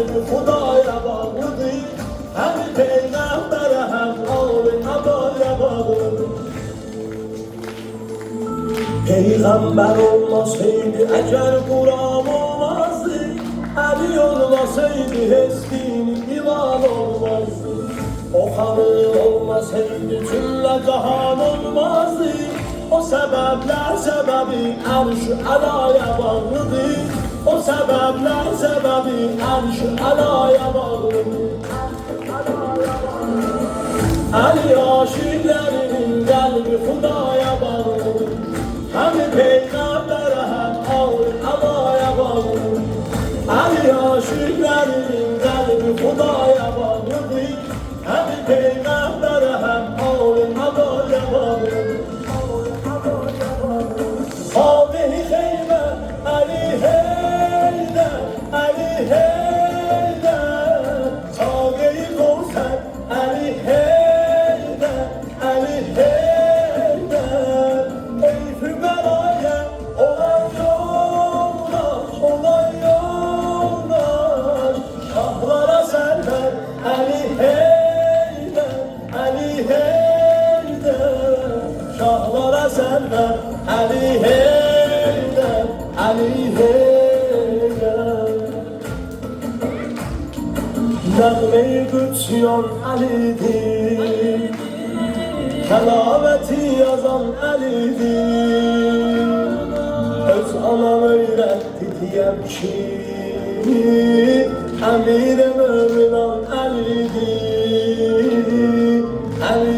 qəlbi Xudaya bağlıdır. Həm Peyğəmbərə, həm Ali Əbaya bağlıdır. Peyğəmbər olmasaydı əgər Quran olmazdı, Əli olmasaydı heç dini iman olmazdı. O xanı olmasaydı cümlə cahan olmazdı. O səbəblər səbəbi ərş-ü əlaya bağlıdır. O səbəblər səbəbi ərş-ü əlaya bağlıdır. Əli aşiqlərinin qəlbi Xudaya bağlıdır. Həm Peyğəmbərə, həm Ali Əbaya bağlıdır. Əli aşiqlərinin qəlbi Xudaya bağlıdır. Həm Peyğəmbərə, həm Ali Əbaya bağlıdır. Abi Xeybə, Əli Heydər, Əli Heydər. Çağeyi Qovsən, Əli Heydər, Əli Heydər. Ey füqəraya olan yoldaş, olan yoldaş. Şahlara sərvər, Əli Heydər, Əli Heydər. Şahlara sərvər, Əli Heydər, Əli Heydər. Nəğme-i Qüdsyan Əlidir, Kəlaməti yazan Əlidir. Öz anam öyrətdi deyəm ki, Əmir-i möminan Əlidir, Əli